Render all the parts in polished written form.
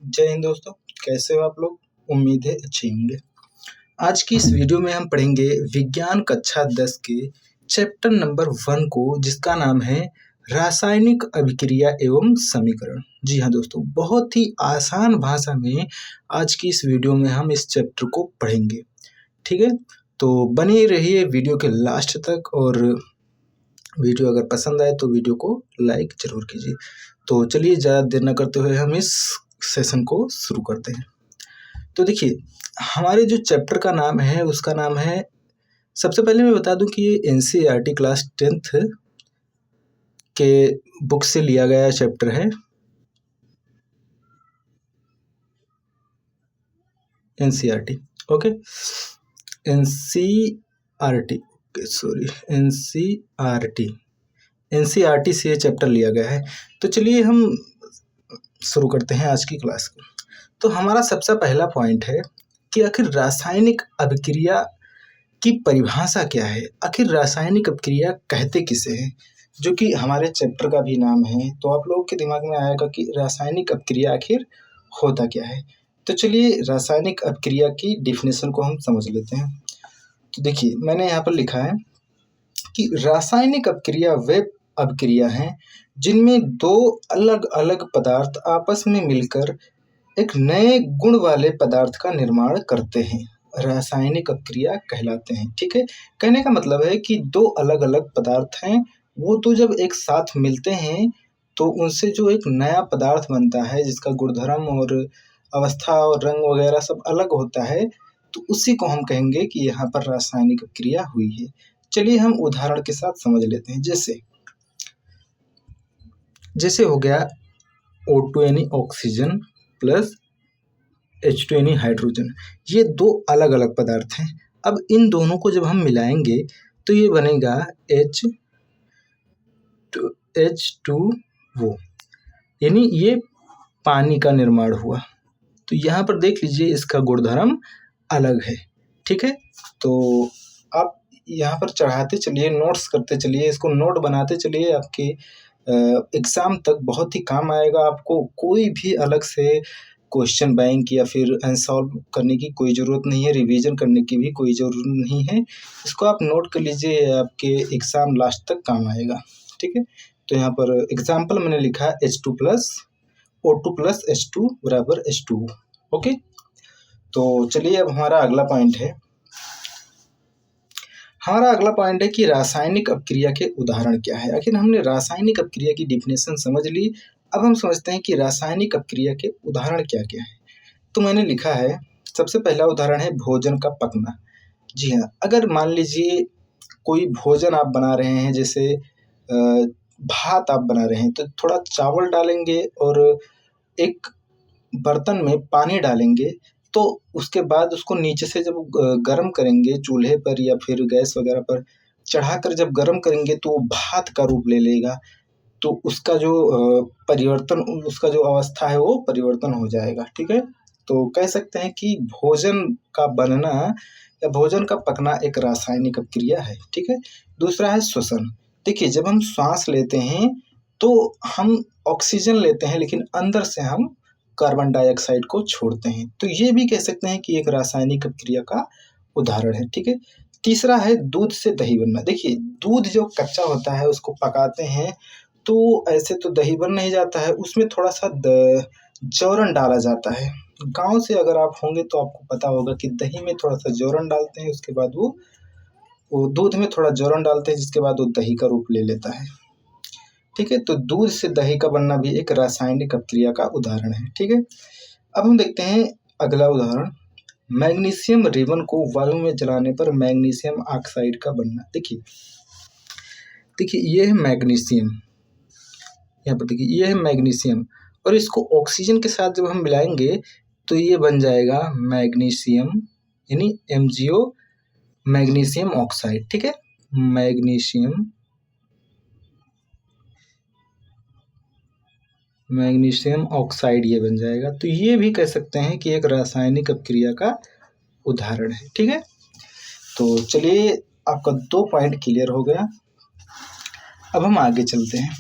जय हिंद दोस्तों, कैसे हो आप लोग। उम्मीद है अच्छे होंगे। आज की इस वीडियो में हम पढ़ेंगे विज्ञान कक्षा 10 के चैप्टर नंबर 1 को, जिसका नाम है रासायनिक अभिक्रिया एवं समीकरण। जी हाँ दोस्तों, बहुत ही आसान भाषा में आज की इस वीडियो में हम इस चैप्टर को पढ़ेंगे। ठीक है, तो बने रहिए वीडियो के लास्ट तक, और वीडियो अगर पसंद आए तो वीडियो को लाइक जरूर कीजिए। तो चलिए ज़्यादा देर न करते हुए हम इस सेशन को शुरू करते हैं। तो देखिए, हमारे जो चैप्टर का नाम है उसका नाम है, सबसे पहले मैं बता दूं कि ये एनसीईआरटी क्लास 10th के बुक से लिया गया चैप्टर है। NCERT, okay, NCERT, sorry, NCERT से ये चैप्टर लिया गया है। तो चलिए हम शुरू करते हैं आज की क्लास को। तो हमारा सबसे पहला पॉइंट है कि आखिर रासायनिक अभिक्रिया की परिभाषा क्या है। आखिर रासायनिक अभिक्रिया कहते किसे हैं, जो कि हमारे चैप्टर का भी नाम है। तो आप लोगों के दिमाग में आएगा कि रासायनिक अभिक्रिया आखिर होता क्या है। तो चलिए रासायनिक अभिक्रिया की डिफिनेशन को हम समझ लेते हैं। तो देखिए, मैंने यहाँ पर लिखा है कि रासायनिक अभिक्रिया वे अभिक्रिया हैं जिनमें दो अलग अलग पदार्थ आपस में मिलकर एक नए गुण वाले पदार्थ का निर्माण करते हैं, रासायनिक अभिक्रिया कहलाते हैं। ठीक है, कहने का मतलब है कि दो अलग अलग पदार्थ हैं, वो तो जब एक साथ मिलते हैं तो उनसे जो एक नया पदार्थ बनता है, जिसका गुणधर्म और अवस्था और रंग वगैरह सब अलग होता है, तो उसी को हम कहेंगे कि यहाँ पर रासायनिक अभिक्रिया हुई है। चलिए हम उदाहरण के साथ समझ लेते हैं। जैसे हो गया O2 यानी ऑक्सीजन प्लस H2 यानी हाइड्रोजन। ये दो अलग अलग पदार्थ हैं। अब इन दोनों को जब हम मिलाएंगे तो ये बनेगा H2O, यानी ये पानी का निर्माण हुआ। तो यहाँ पर देख लीजिए, इसका गुणधर्म अलग है। ठीक है, तो आप यहाँ पर चढ़ाते चलिए, नोट्स करते चलिए, इसको नोट बनाते चलिए, आपके एग्ज़ाम तक बहुत ही काम आएगा। आपको कोई भी अलग से क्वेश्चन बैंक या फिर अनसॉल्व करने की कोई ज़रूरत नहीं है, रिवीजन करने की भी कोई ज़रूरत नहीं है। इसको आप नोट कर लीजिए, आपके एग्ज़ाम लास्ट तक काम आएगा। ठीक है, तो यहाँ पर एग्जाम्पल मैंने लिखा है H2 plus O2 plus H2 बराबर H2O। ओके, तो चलिए अब हमारा अगला पॉइंट है कि रासायनिक अभिक्रिया के उदाहरण क्या है। आखिर हमने रासायनिक अभिक्रिया की डिफिनेशन समझ ली, अब हम समझते हैं कि रासायनिक अभिक्रिया के उदाहरण क्या क्या है। तो मैंने लिखा है, सबसे पहला उदाहरण है भोजन का पकना। जी हाँ, अगर मान लीजिए कोई भोजन आप बना रहे हैं, जैसे भात आप बना रहे हैं, तो थोड़ा चावल डालेंगे और एक बर्तन में पानी डालेंगे, तो उसके बाद उसको नीचे से जब गर्म करेंगे चूल्हे पर या फिर गैस वगैरह पर चढ़ाकर जब गर्म करेंगे तो वो भात का रूप ले लेगा। तो उसका जो परिवर्तन, उसका जो अवस्था है वो परिवर्तन हो जाएगा। ठीक है, तो कह सकते हैं कि भोजन का बनना या भोजन का पकना एक रासायनिक अभिक्रिया है। ठीक है, दूसरा है श्वसन। देखिए, जब हम सांस लेते हैं तो हम ऑक्सीजन लेते हैं, लेकिन अंदर से हम कार्बन डाइऑक्साइड को छोड़ते हैं, तो ये भी कह सकते हैं कि एक रासायनिक अभिक्रिया का उदाहरण है। ठीक है, तीसरा है दूध से दही बनना। देखिए, दूध जो कच्चा होता है उसको पकाते हैं तो ऐसे तो दही बन नहीं जाता है, उसमें थोड़ा सा जौरन डाला जाता है। गांव से अगर आप होंगे तो आपको पता होगा कि दही में थोड़ा सा जौरन डालते हैं, उसके बाद वो दूध में थोड़ा जौरन डालते हैं, जिसके बाद वो दही का रूप ले लेता है। ठीक है, तो दूध से दही का बनना भी एक रासायनिक अभिक्रिया का उदाहरण है। ठीक है, अब हम देखते हैं अगला उदाहरण, मैग्नीशियम रिबन को वायु में जलाने पर मैग्नीशियम ऑक्साइड का बनना। देखिए ये है मैग्नीशियम, यहाँ पर देखिए ये है मैग्नीशियम, और इसको ऑक्सीजन के साथ जब हम मिलाएंगे तो ये बन जाएगा मैग्नीशियम यानी MgO, मैग्नीशियम ऑक्साइड। ठीक है, मैग्नीशियम ऑक्साइड ये बन जाएगा। तो ये भी कह सकते हैं कि एक रासायनिक अभिक्रिया का उदाहरण है। ठीक है, तो चलिए आपका 2 पॉइंट क्लियर हो गया। अब हम आगे चलते हैं।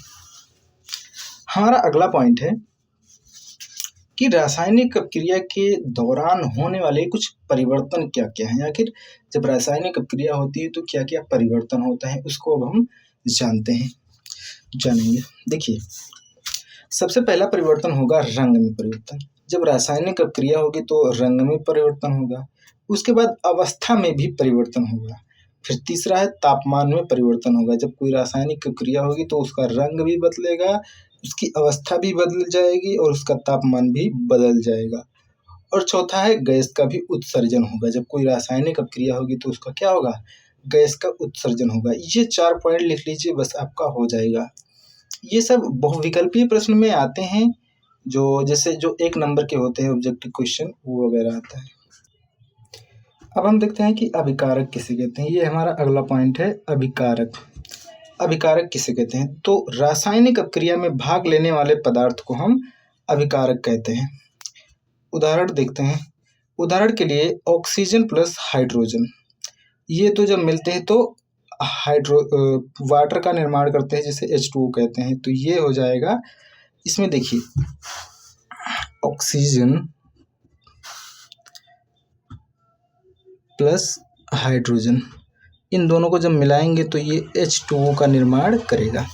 हमारा अगला पॉइंट है कि रासायनिक अपक्रिया के दौरान होने वाले कुछ परिवर्तन क्या-क्या हैं। आखिर जब रासायनिक अपक्रिया होती है तो क्या-क्या परिवर्तन होता है, उसको अब हम जानेंगे। देखिए, सबसे पहला परिवर्तन होगा रंग में परिवर्तन। जब रासायनिक अपक्रिया होगी तो रंग में परिवर्तन होगा। उसके बाद अवस्था में भी परिवर्तन होगा। फिर तीसरा है तापमान में परिवर्तन होगा। जब कोई रासायनिक अपक्रिया होगी तो उसका रंग भी बदलेगा, उसकी अवस्था भी बदल जाएगी और उसका तापमान भी बदल जाएगा। और चौथा है गैस का भी उत्सर्जन होगा। जब कोई रासायनिक अपक्रिया होगी तो उसका क्या होगा, गैस का उत्सर्जन होगा। ये 4 पॉइंट लिख लीजिए, बस आपका हो जाएगा। ये सब बहुविकल्पीय प्रश्न में आते हैं, जो 1 नंबर के होते हैं ऑब्जेक्टिव क्वेश्चन, वो वगैरह आता है। अब हम देखते हैं कि अभिकारक किसे कहते हैं। ये हमारा अगला पॉइंट है, अभिकारक। अभिकारक किसे कहते हैं? तो रासायनिक अपक्रिया में भाग लेने वाले पदार्थ को हम अभिकारक कहते हैं। उदाहरण देखते हैं। उदाहरण के लिए ऑक्सीजन प्लस हाइड्रोजन, ये तो जब मिलते हैं तो वाटर का निर्माण करते हैं, जिसे H2O कहते हैं। तो ये हो जाएगा, इसमें देखिए ऑक्सीजन प्लस हाइड्रोजन, इन दोनों को जब मिलाएंगे तो ये H2O का निर्माण करेगा।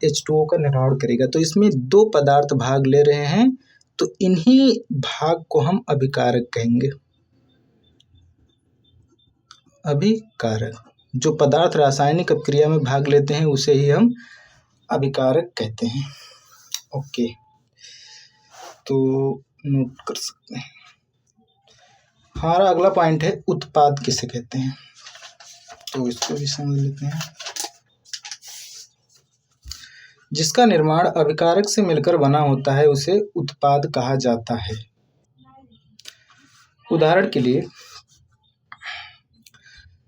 H2O का निर्माण करेगा। तो इसमें 2 पदार्थ भाग ले रहे हैं, तो इन्हीं भाग को हम अभिकारक कहेंगे। अभिकारक, जो पदार्थ रासायनिक अपक्रिया में भाग लेते हैं उसे ही हम अभिकारक कहते हैं। ओके, तो नोट कर सकते हैं। हमारा अगला पॉइंट है उत्पाद किसे कहते हैं, तो इसको भी समझ लेते हैं। जिसका निर्माण अभिकारक से मिलकर बना होता है उसे उत्पाद कहा जाता है। उदाहरण के लिए,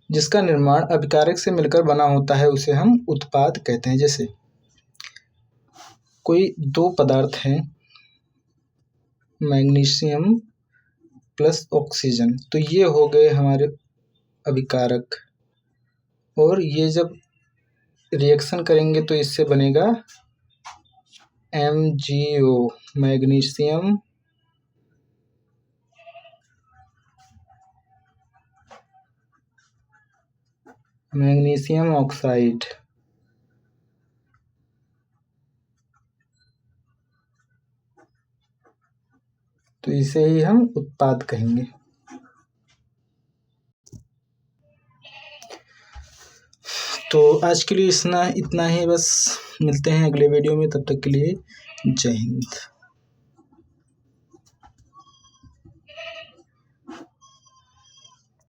जिसका निर्माण अभिकारक से मिलकर बना होता है उसे हम उत्पाद कहते हैं। जैसे कोई 2 पदार्थ हैं, मैग्नीशियम प्लस ऑक्सीजन, तो ये हो गए हमारे अभिकारक। और ये जब रिएक्शन करेंगे तो इससे बनेगा MgO, मैग्नीशियम ऑक्साइड। तो इसे ही हम उत्पाद कहेंगे। तो आज के लिए इतना ही बस। मिलते हैं अगले वीडियो में, तब तक के लिए जय हिंद।